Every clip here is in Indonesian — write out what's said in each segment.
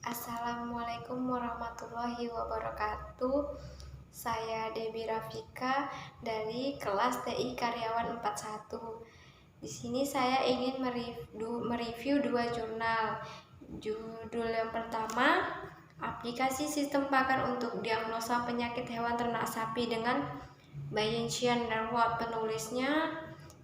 Assalamualaikum warahmatullahi wabarakatuh. Saya Debbie Rafika dari kelas TI Karyawan 41. Di sini saya ingin mereview dua jurnal. Judul yang pertama, aplikasi sistem pakan untuk diagnosa penyakit hewan ternak sapi dengan Bayesian Network. Penulisnya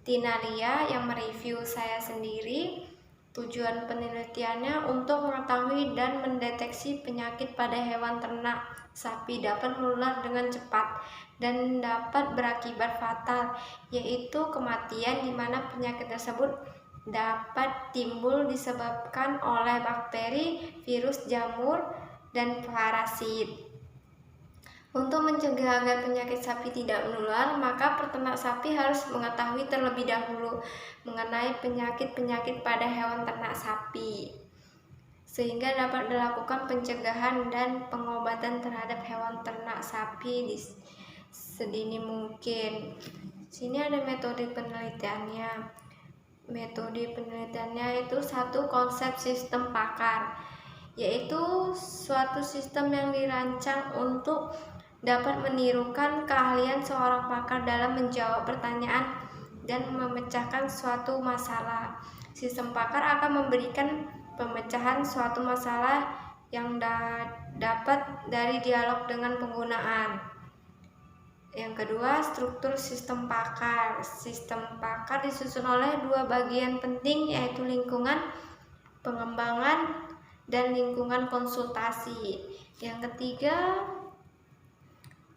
Tina Lia, yang mereview saya sendiri. Tujuan penelitiannya untuk mengetahui dan mendeteksi penyakit pada hewan ternak sapi dapat menular dengan cepat dan dapat berakibat fatal, yaitu kematian, di mana penyakit tersebut dapat timbul disebabkan oleh bakteri, virus, jamur, dan parasit. Untuk mencegah agar penyakit sapi tidak menular, maka peternak sapi harus mengetahui terlebih dahulu mengenai penyakit-penyakit pada hewan ternak sapi, sehingga dapat dilakukan pencegahan dan pengobatan terhadap hewan ternak sapi di sedini mungkin. Sini ada metode penelitiannya. Metode penelitiannya itu satu, konsep sistem pakar, yaitu suatu sistem yang dirancang untuk dapat menirukan keahlian seorang pakar dalam menjawab pertanyaan dan memecahkan suatu masalah. Sistem pakar akan memberikan pemecahan suatu masalah yang dapat dari dialog dengan penggunaan. Yang kedua, struktur sistem pakar. Sistem pakar disusun oleh dua bagian penting, yaitu lingkungan pengembangan dan lingkungan konsultasi. Yang ketiga,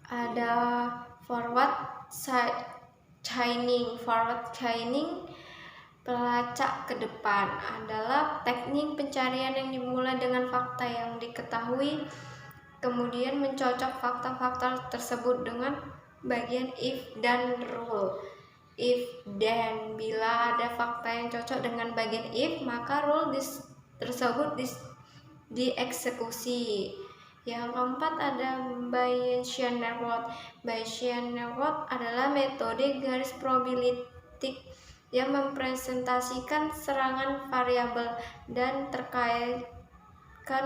ada forward chaining. Forward chaining, pelacak ke depan, adalah teknik pencarian yang dimulai dengan fakta yang diketahui, kemudian mencocok fakta-fakta tersebut dengan bagian if dan rule. If dan, bila ada fakta yang cocok dengan bagian if, maka rule tersebut dieksekusi. Yang keempat ada Bayesian Network. Bayesian Network adalah metode garis probabilistik yang mempresentasikan serangan variabel dan terkaitkan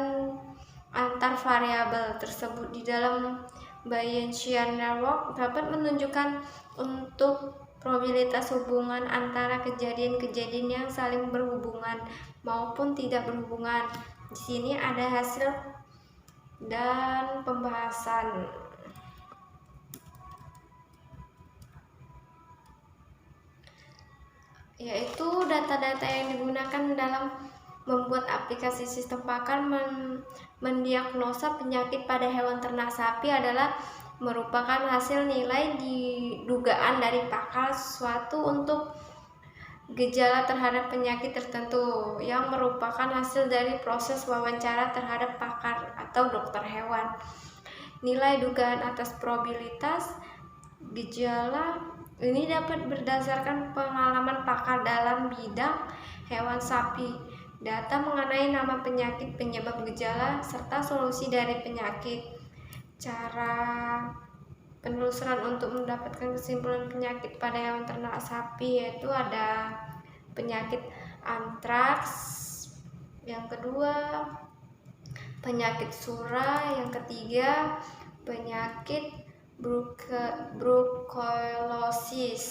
antar variabel tersebut di dalam Bayesian Network dapat menunjukkan untuk probabilitas hubungan antara kejadian-kejadian yang saling berhubungan maupun tidak berhubungan. Di sini ada hasil dan pembahasan. Yaitu data-data yang digunakan dalam membuat aplikasi sistem pakar mendiagnosa penyakit pada hewan ternak sapi adalah merupakan hasil nilai dugaan dari pakar suatu untuk gejala terhadap penyakit tertentu, yang merupakan hasil dari proses wawancara terhadap pakar atau dokter hewan. Nilai dugaan atas probabilitas gejala ini dapat berdasarkan pengalaman pakar dalam bidang hewan sapi, data mengenai nama penyakit, penyebab gejala, serta solusi dari penyakit. Cara penelusuran untuk mendapatkan kesimpulan penyakit pada hewan ternak sapi yaitu ada penyakit antraks, yang kedua penyakit sura, yang ketiga penyakit brucellosis.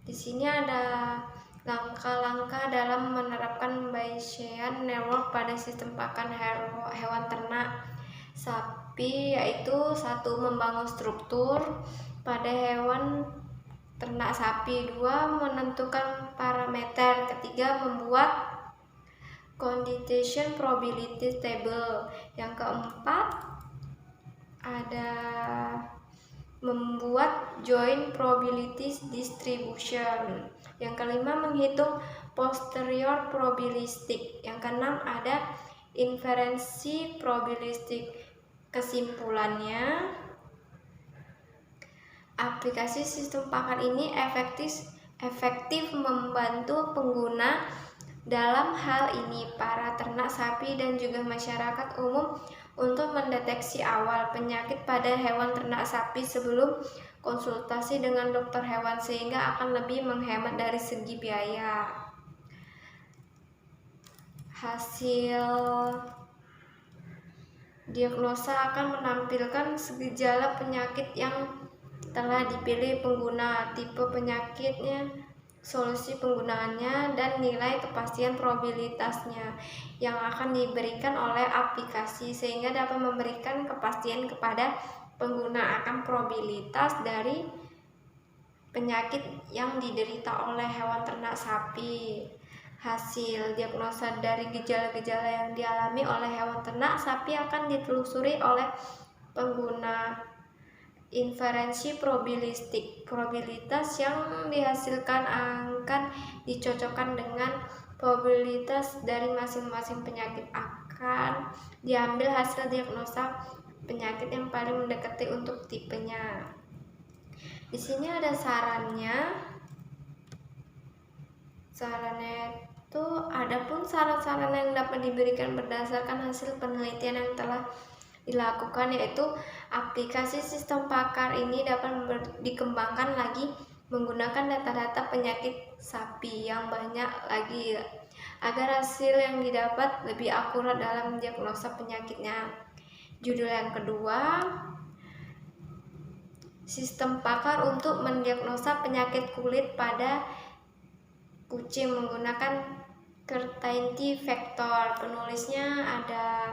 Di sini ada langkah-langkah dalam menerapkan Bayesian Network pada sistem pakan hewan ternak sapi, yaitu satu, membangun struktur pada hewan ternak sapi. Dua, menentukan parameter. Ketiga, membuat quantitation probability table. Yang keempat, ada membuat joint probability distribution. Yang kelima, menghitung posterior probabilistik. Yang keenam, ada inferensi probabilistik. Kesimpulannya, aplikasi sistem pakan ini efektif membantu pengguna dalam hal ini, para ternak sapi dan juga masyarakat umum, untuk mendeteksi awal penyakit pada hewan ternak sapi sebelum konsultasi dengan dokter hewan, sehingga akan lebih menghemat dari segi biaya. Hasil diagnosa akan menampilkan gejala penyakit yang telah dipilih pengguna, tipe penyakitnya, solusi penggunaannya, dan nilai kepastian probabilitasnya yang akan diberikan oleh aplikasi, sehingga dapat memberikan kepastian kepada pengguna akan probabilitas dari penyakit yang diderita oleh hewan ternak sapi. Hasil diagnosa dari gejala-gejala yang dialami oleh hewan ternak sapi akan ditelusuri oleh pengguna inferensi probabilistik. Probabilitas yang dihasilkan akan dicocokkan dengan probabilitas dari masing-masing penyakit. Akan diambil hasil diagnosa penyakit yang paling mendekati untuk tipenya. Di sini ada sarannya. Sarannya itu adapun saran-saran yang dapat diberikan berdasarkan hasil penelitian yang telah dilakukan, yaitu aplikasi sistem pakar ini dapat dikembangkan lagi menggunakan data-data penyakit sapi yang banyak lagi agar hasil yang didapat lebih akurat dalam diagnosa penyakitnya. Judul yang kedua, sistem pakar untuk mendiagnosa penyakit kulit pada kucing menggunakan Certainty Vector. Penulisnya ada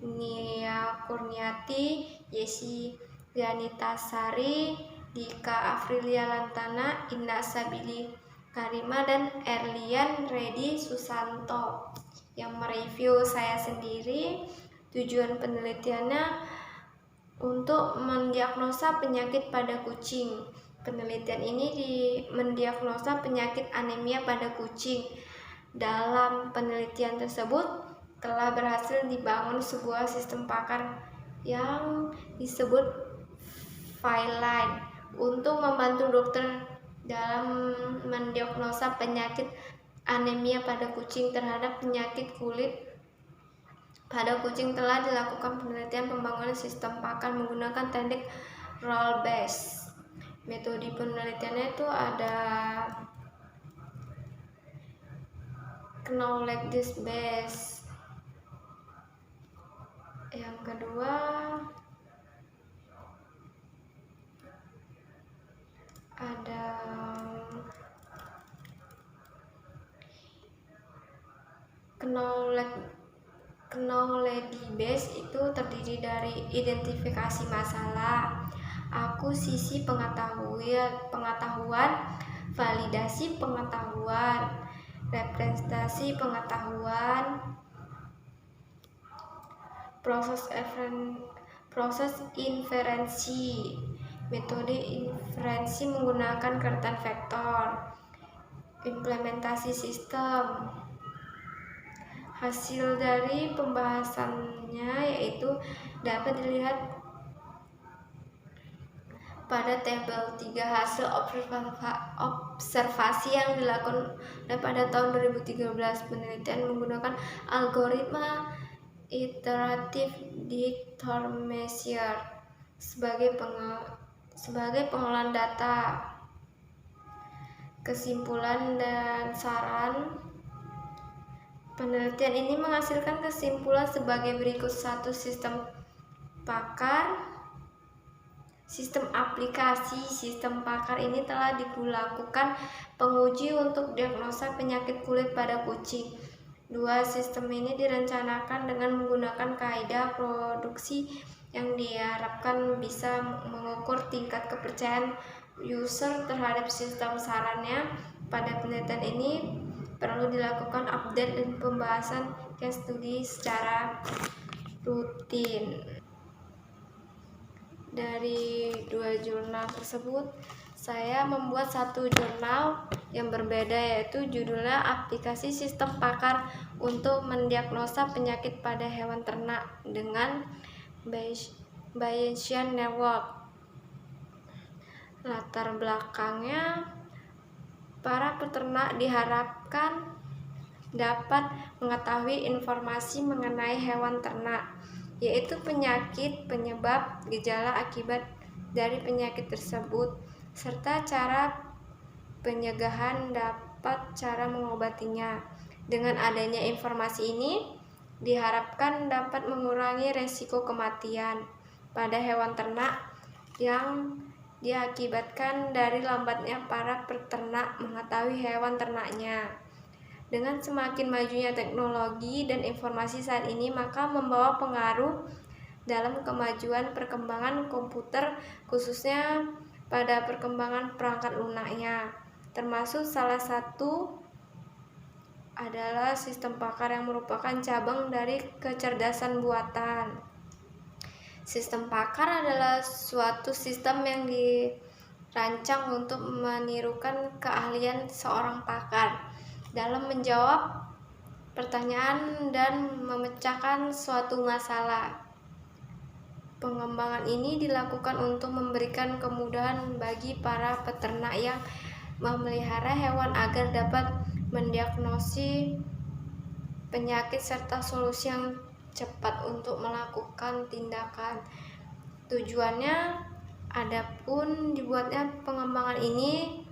Nia Kurniati, Yesi Yanitasari, Dika Afrilia Lantana, Inna Sabili Karima, dan Erlian Redi Susanto. Yang mereview saya sendiri. Tujuan penelitiannya untuk mendiagnosa penyakit pada kucing. Penelitian ini mendiagnosa penyakit anemia pada kucing. Dalam penelitian tersebut telah berhasil dibangun sebuah sistem pakar yang disebut Feline untuk membantu dokter dalam mendiagnosa penyakit anemia pada kucing. Terhadap penyakit kulit pada kucing telah dilakukan penelitian pembangunan sistem pakar menggunakan teknik role based. Metode penelitiannya itu ada knowledge base. Yang kedua ada knowledge base, itu terdiri dari identifikasi masalah, akuisisi pengetahuan, validasi pengetahuan, representasi pengetahuan, proses inferensi. Metode inferensi menggunakan kertas vektor, implementasi sistem. Hasil dari pembahasannya yaitu dapat dilihat pada tabel 3. Hasil observasi yang dilakukan pada tahun 2013. Penelitian menggunakan algoritma iteratif determination sebagai pengolahan data. Kesimpulan dan saran. Penelitian ini menghasilkan kesimpulan sebagai berikut. 1. Sistem pakar. Sistem aplikasi sistem pakar ini telah dilakukan penguji untuk diagnosa penyakit kulit pada kucing. 2. Sistem ini direncanakan dengan menggunakan kaidah produksi yang diharapkan bisa mengukur tingkat kepercayaan user terhadap sistem. Sarannya, pada penelitian ini perlu dilakukan update dan pembahasan case study secara rutin. Dari 2 jurnal tersebut, saya membuat 1 jurnal yang berbeda, yaitu judulnya Aplikasi Sistem Pakar untuk Mendiagnosa Penyakit pada Hewan Ternak dengan Bayesian Network. Latar belakangnya, para peternak diharapkan dapat mengetahui informasi mengenai hewan ternak, yaitu penyakit, penyebab, gejala akibat dari penyakit tersebut, serta cara pencegahan dapat cara mengobatinya. Dengan adanya informasi ini, diharapkan dapat mengurangi resiko kematian pada hewan ternak yang diakibatkan dari lambatnya para peternak mengetahui hewan ternaknya. Dengan semakin majunya teknologi dan informasi saat ini, maka membawa pengaruh dalam kemajuan perkembangan komputer, khususnya pada perkembangan perangkat lunaknya, termasuk salah satu adalah sistem pakar yang merupakan cabang dari kecerdasan buatan. Sistem pakar adalah suatu sistem yang dirancang untuk menirukan keahlian seorang pakar dalam menjawab pertanyaan dan memecahkan suatu masalah. Pengembangan ini dilakukan untuk memberikan kemudahan bagi para peternak yang memelihara hewan agar dapat mendiagnosis penyakit serta solusi yang cepat untuk melakukan tindakan. Tujuannya adapun dibuatnya pengembangan ini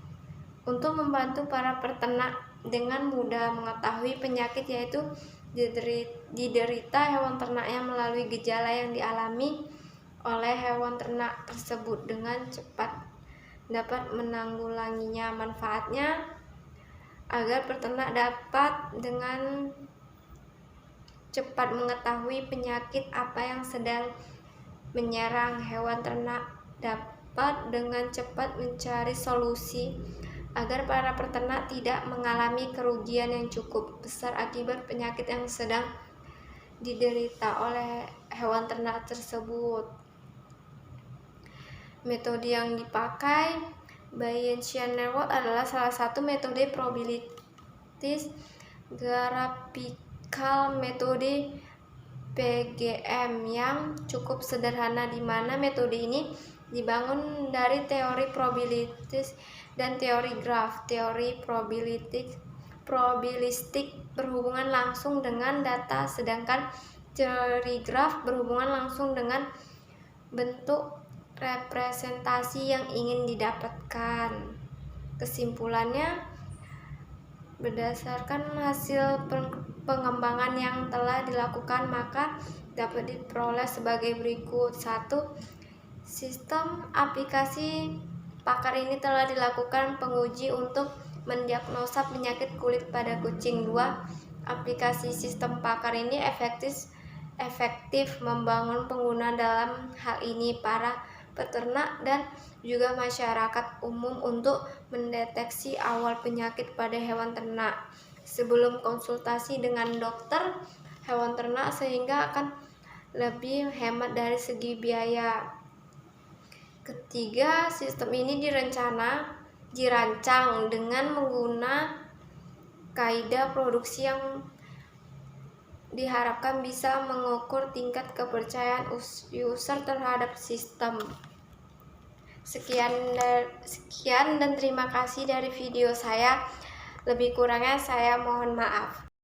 untuk membantu para peternak dengan mudah mengetahui penyakit yaitu diderita hewan ternaknya melalui gejala yang dialami oleh hewan ternak tersebut dengan cepat dapat menanggulanginya. Manfaatnya agar peternak dapat dengan cepat mengetahui penyakit apa yang sedang menyerang hewan ternak, dapat dengan cepat mencari solusi agar para peternak tidak mengalami kerugian yang cukup besar akibat penyakit yang sedang diderita oleh hewan ternak tersebut. Metode yang dipakai Bayesian Network adalah salah satu metode probabilistik graphical metode PGM yang cukup sederhana, di mana metode ini dibangun dari teori probabilistik dan teori graf. Teori probabilistik berhubungan langsung dengan data, sedangkan teori graf berhubungan langsung dengan bentuk representasi yang ingin didapatkan. Kesimpulannya, berdasarkan hasil pengembangan yang telah dilakukan, maka dapat diperoleh sebagai berikut. 1. Sistem aplikasi pakar ini telah dilakukan penguji untuk mendiagnosa penyakit kulit pada kucing. 2. Aplikasi sistem pakar ini efektif membangun pengguna, dalam hal ini para peternak dan juga masyarakat umum, untuk mendeteksi awal penyakit pada hewan ternak sebelum konsultasi dengan dokter hewan ternak, sehingga akan lebih hemat dari segi biaya. Ketiga, sistem ini dirancang dengan menggunakan kaidah produksi yang diharapkan bisa mengukur tingkat kepercayaan user terhadap sistem. Sekian dan terima kasih dari video saya. Lebih kurangnya saya mohon maaf.